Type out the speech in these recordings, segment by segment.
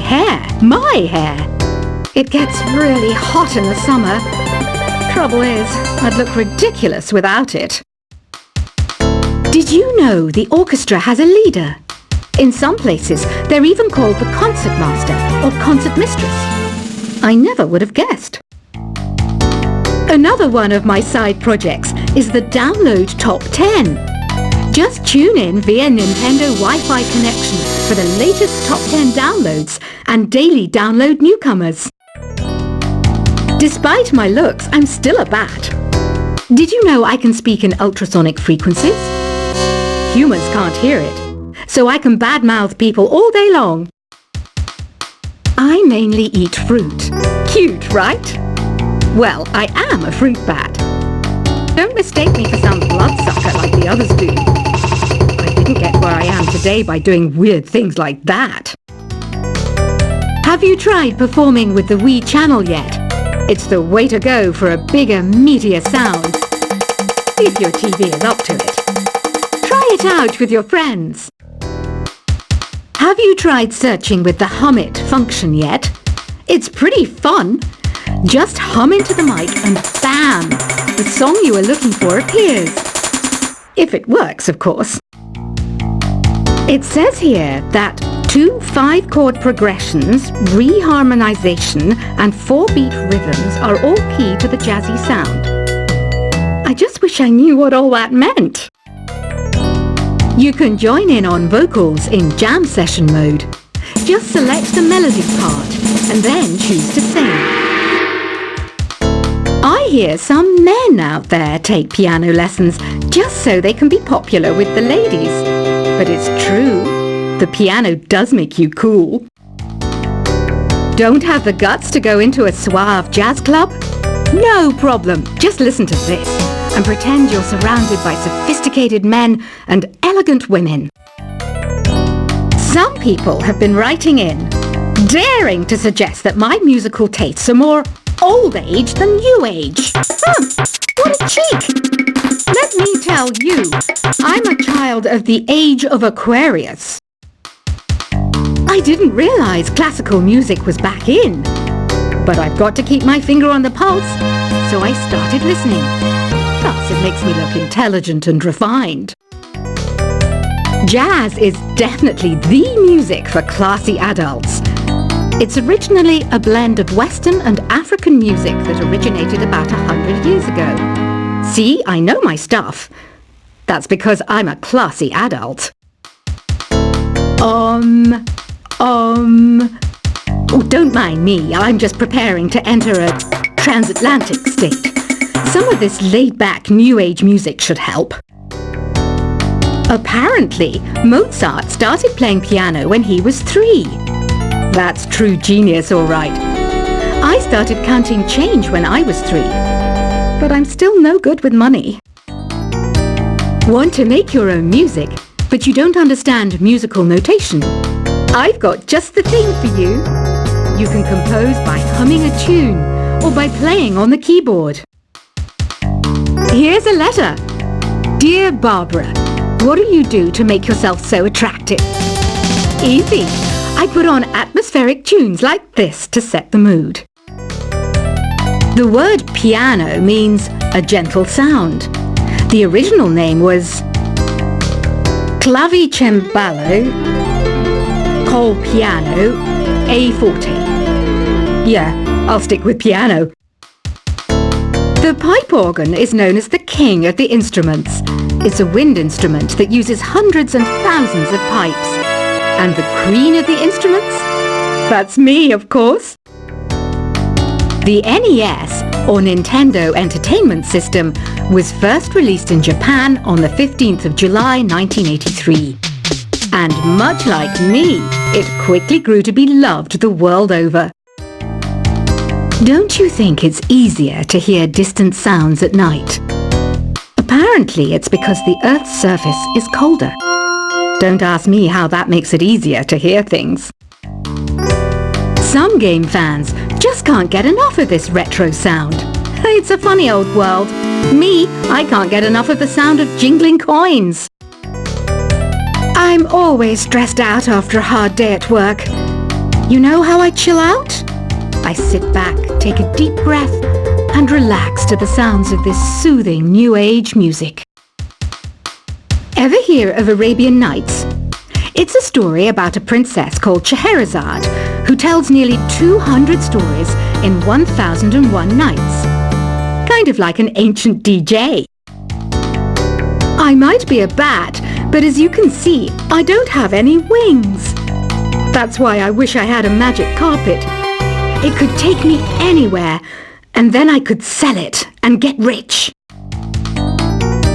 hair, my hair. It gets really hot in the summer. Trouble is, I'd look ridiculous without it. Did you know the orchestra has a leader? In some places, they're even called the concertmaster or concertmistress. I never would have guessed. Another one of my side projects is the Download Top 10. Just tune in via Nintendo Wi-Fi connection for the latest Top 10 downloads and daily download newcomers. Despite my looks, I'm still a bat. Did you know I can speak in ultrasonic frequencies? Humans can't hear it, so I can badmouth people all day long. I mainly eat fruit. Cute, right? Well, I am a fruit bat. Don't mistake me for some bloodsucker like the others do. I didn't get where I am today by doing weird things like that. Have you tried performing with the Wii channel yet? It's the way to go for a bigger, meatier sound. If your TV is up to it. Try it out with your friends. Have you tried searching with the Hum It function yet? It's pretty fun. Just hum into the mic and bam! The song you are looking for appears. If it works, of course. It says here that 2 5-chord progressions, reharmonization and 4-beat rhythms are all key to the jazzy sound. I just wish I knew what all that meant. You can join in on vocals in jam session mode. Just select the melody part and then choose to sing. I hear some men out there take piano lessons just so they can be popular with the ladies. But it's true, the piano does make you cool. Don't have the guts to go into a suave jazz club? No problem, just listen to this and pretend you're surrounded by sophisticated men and elegant women. Some people have been writing in, daring to suggest that my musical tastes are more old age than new age. What a cheek! Let me tell you, I'm a child of the age of Aquarius. I didn't realize classical music was back in. But I've got to keep my finger on the pulse, so I started listening. Plus, it makes me look intelligent and refined. Jazz is definitely the music for classy adults. It's originally a blend of Western and African music that originated about 100 years ago. See, I know my stuff. That's because I'm a classy adult. Oh, don't mind me. I'm just preparing to enter a transatlantic state. Some of this laid-back New Age music should help. Apparently, Mozart started playing piano when he was 3. That's true genius, all right. I started counting change when I was 3. But I'm still no good with money. Want to make your own music, but you don't understand musical notation? I've got just the thing for you. You can compose by humming a tune or by playing on the keyboard. Here's a letter. Dear Barbara, what do you do to make yourself so attractive? Easy. I put on atmospheric tunes like this to set the mood. The word piano means a gentle sound. The original name was clavicembalo col piano a forte. Yeah, I'll stick with piano. The pipe organ is known as the king of the instruments. It's a wind instrument that uses hundreds and thousands of pipes. And the queen of the instruments? That's me, of course. The NES, or Nintendo Entertainment System, was first released in Japan on the 15th of July 1983. And much like me, it quickly grew to be loved the world over. Don't you think it's easier to hear distant sounds at night? Apparently it's because the Earth's surface is colder. Don't ask me how that makes it easier to hear things. Some game fans just can't get enough of this retro sound. It's a funny old world. Me, I can't get enough of the sound of jingling coins. I'm always stressed out after a hard day at work. You know how I chill out? I sit back, take a deep breath, and relax to the sounds of this soothing New Age music. Ever hear of Arabian Nights? It's a story about a princess called Scheherazade who tells nearly 200 stories in 1001 nights. Kind of like an ancient DJ. I might be a bat, but as you can see, I don't have any wings. That's why I wish I had a magic carpet. It could take me anywhere, and then I could sell it and get rich.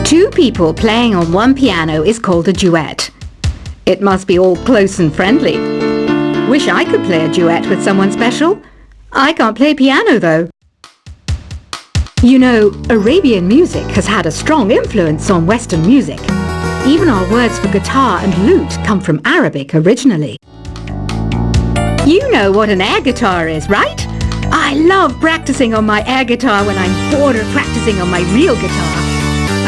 Two people playing on one piano is called a duet. It must be all close and friendly. Wish I could play a duet with someone special. I can't play piano though. You know, Arabian music has had a strong influence on Western music. Even our words for guitar and lute come from Arabic originally. You know what an air guitar is, right? I love practicing on my air guitar when I'm bored of practicing on my real guitar.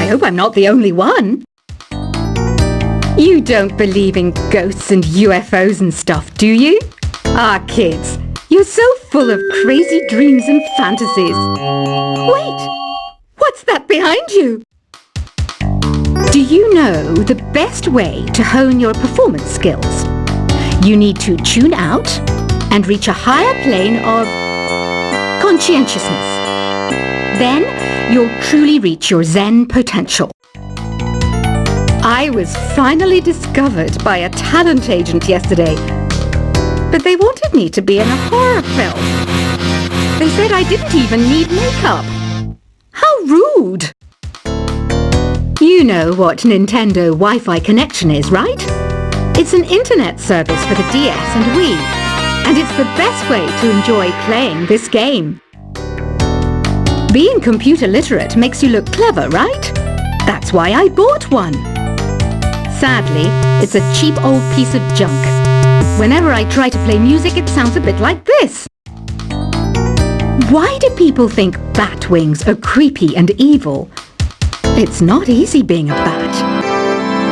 I hope I'm not the only one. You don't believe in ghosts and UFOs and stuff, do you? Ah, kids, you're so full of crazy dreams and fantasies. Wait, what's that behind you? Do you know the best way to hone your performance skills? You need to tune out and reach a higher plane of conscientiousness. Then you'll truly reach your Zen potential. I was finally discovered by a talent agent yesterday, but they wanted me to be in a horror film. They said I didn't even need makeup. How rude! You know what Nintendo Wi-Fi connection is, right? It's an internet service for the DS and Wii, and it's the best way to enjoy playing this game. Being computer literate makes you look clever, right? That's why I bought one. Sadly, it's a cheap old piece of junk. Whenever I try to play music, it sounds a bit like this. Why do people think bat wings are creepy and evil? It's not easy being a bat.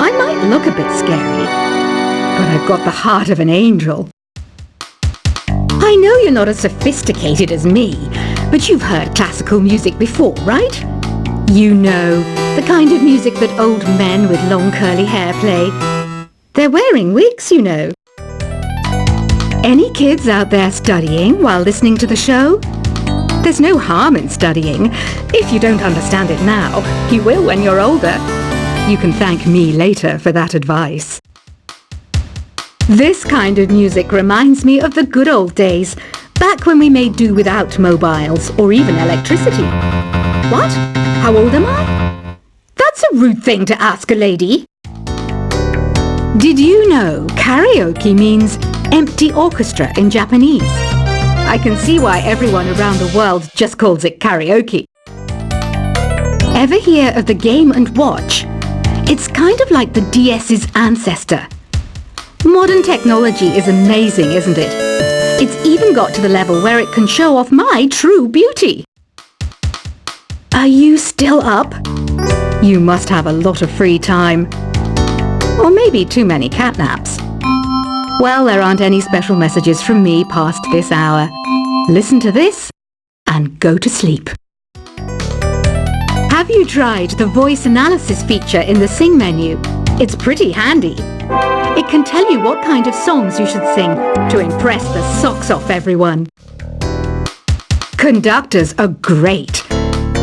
I might look a bit scary, but I've got the heart of an angel. I know you're not as sophisticated as me, but you've heard classical music before, right? You know, the kind of music that old men with long curly hair play. They're wearing wigs, you know. Any kids out there studying while listening to the show? There's no harm in studying. If you don't understand it now, you will when you're older. You can thank me later for that advice. This kind of music reminds me of the good old days, back when we made do without mobiles or even electricity. What? How old am I? That's a rude thing to ask a lady. Did you know karaoke means empty orchestra in Japanese? I can see why everyone around the world just calls it karaoke. Ever hear of the Game & Watch? It's kind of like the DS's ancestor. Modern technology is amazing, isn't it? It's even got to the level where it can show off my true beauty. Are you still up? You must have a lot of free time. Or maybe too many catnaps. Well, there aren't any special messages from me past this hour. Listen to this and go to sleep. Have you tried the voice analysis feature in the Sing menu? It's pretty handy. It can tell you what kind of songs you should sing to impress the socks off everyone. Conductors are great.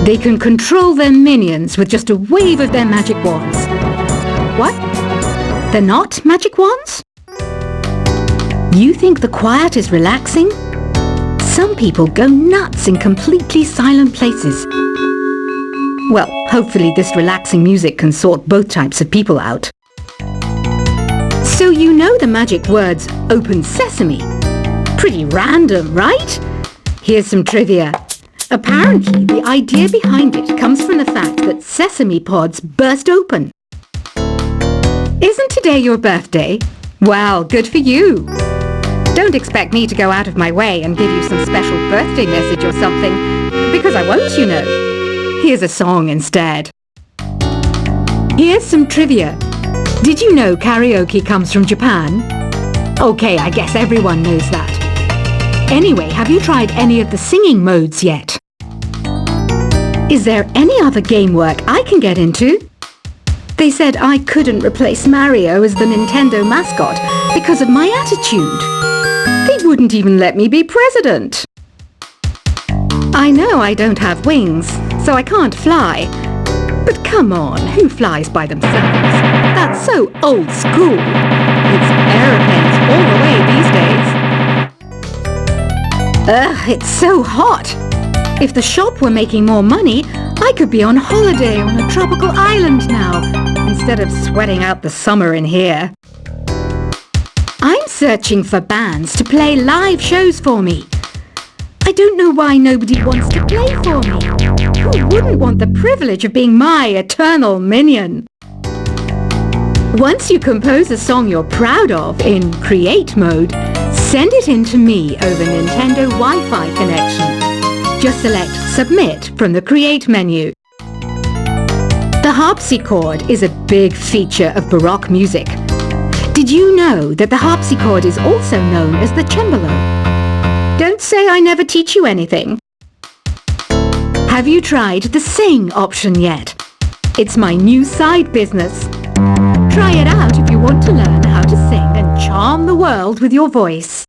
They can control their minions with just a wave of their magic wands. What? They're not magic wands? You think the quiet is relaxing? Some people go nuts in completely silent places. Well, hopefully this relaxing music can sort both types of people out. So you know the magic words "Open Sesame." Pretty random, right? Here's some trivia. Apparently, the idea behind it comes from the fact that sesame pods burst open. Isn't today your birthday? Well, good for you. Don't expect me to go out of my way and give you some special birthday message or something, because I won't, you know. Here's a song instead. Here's some trivia. Did you know karaoke comes from Japan? Okay, I guess everyone knows that. Anyway, have you tried any of the singing modes yet? Is there any other game work I can get into? They said I couldn't replace Mario as the Nintendo mascot because of my attitude. They wouldn't even let me be president. I know I don't have wings, so I can't fly. But come on, who flies by themselves? That's so old school. It's aeroplanes all the way these days. Ugh, it's so hot. If the shop were making more money, I could be on holiday on a tropical island now, instead of sweating out the summer in here. I'm searching for bands to play live shows for me. I don't know why nobody wants to play for me. Who wouldn't want the privilege of being my eternal minion? Once you compose a song you're proud of in Create mode, send it in to me over Nintendo Wi-Fi connection. Just select Submit from the Create menu. The harpsichord is a big feature of Baroque music. Did you know that the harpsichord is also known as the cembalo? Don't say I never teach you anything. Have you tried the Sing option yet? It's my new side business. Try it out if you want to learn how to sing and charm the world with your voice.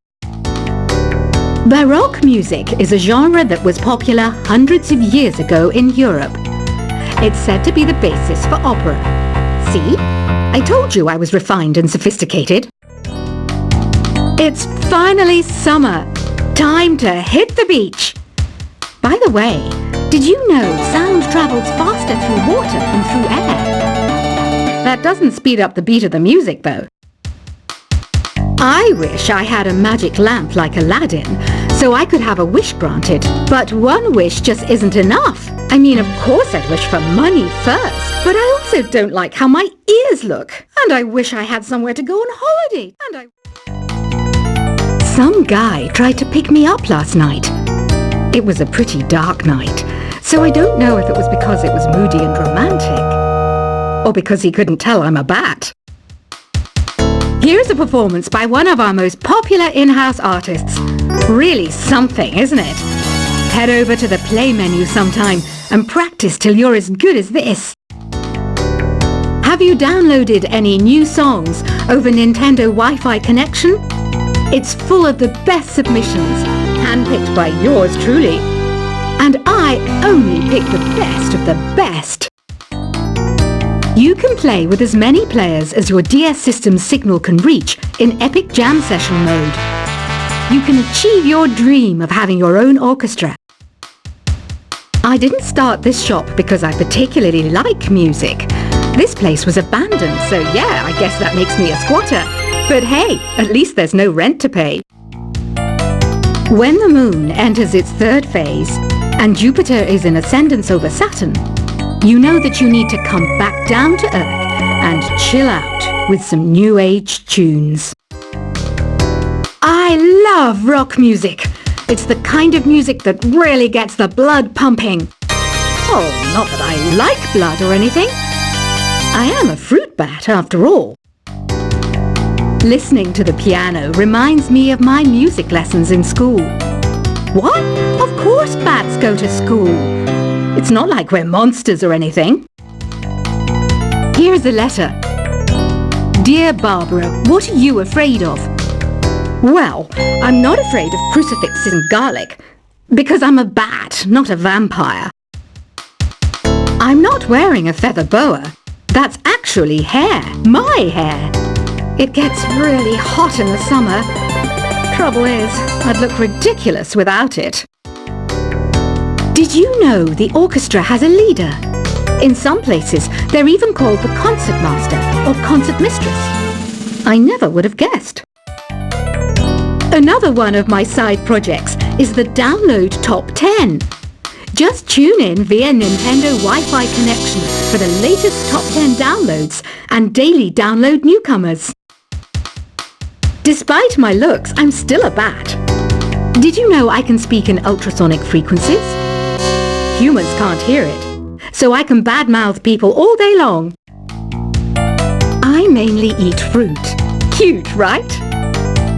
Baroque music is a genre that was popular hundreds of years ago in Europe. It's said to be the basis for opera. See? I told you I was refined and sophisticated. It's finally summer. Time to hit the beach. By the way, did you know sound travels faster through water than through air? That doesn't speed up the beat of the music, though. I wish I had a magic lamp like Aladdin, so I could have a wish granted. But one wish just isn't enough. I mean, of course I'd wish for money first, but I also don't like how my ears look. And I wish I had somewhere to go on holiday. Some guy tried to pick me up last night. It was a pretty dark night, so I don't know if it was because it was moody and romantic, or because he couldn't tell I'm a bat. Here's a performance by one of our most popular in-house artists. Really something, isn't it? Head over to the play menu sometime and practice till you're as good as this. Have you downloaded any new songs over Nintendo Wi-Fi connection? It's full of the best submissions, handpicked by yours truly. And I only pick the best of the best. You can play with as many players as your DS system's signal can reach in Epic Jam Session mode. You can achieve your dream of having your own orchestra. I didn't start this shop because I particularly like music. This place was abandoned, so yeah, I guess that makes me a squatter. But hey, at least there's no rent to pay. When the moon enters its third phase and Jupiter is in ascendance over Saturn, you know that you need to come back down to Earth and chill out with some new age tunes. I love rock music. It's the kind of music that really gets the blood pumping. Oh, not that I like blood or anything. I am a fruit bat after all. Listening to the piano reminds me of my music lessons in school. What? Of course bats go to school. It's not like we're monsters or anything. Here's a letter. Dear Barbara, what are you afraid of? Well, I'm not afraid of crucifixes and garlic, because I'm a bat, not a vampire. I'm not wearing a feather boa. That's actually hair, my hair. It gets really hot in the summer. Trouble is, I'd look ridiculous without it. Did you know the orchestra has a leader? In some places, they're even called the concertmaster or concertmistress. I never would have guessed. Another one of my side projects is the Download Top 10. Just tune in via Nintendo Wi-Fi connection for the latest Top 10 downloads and daily download newcomers. Despite my looks, I'm still a bat. Did you know I can speak in ultrasonic frequencies? Humans can't hear it, so I can badmouth people all day long. I mainly eat fruit. Cute, right?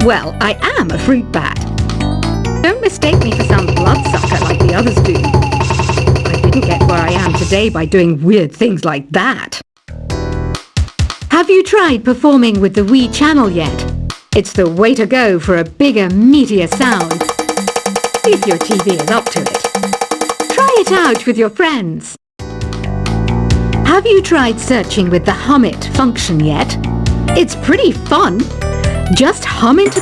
Well, I am a fruit bat. mistake me for some bloodsucker like the others do. I didn't get where I am today by doing weird things like that. Have you tried performing with the Wii channel yet? It's the way to go for a bigger, meatier sound. If your TV is up to it. Try it out with your friends. Have you tried searching with the Hum It function yet? It's pretty fun. Just hum into the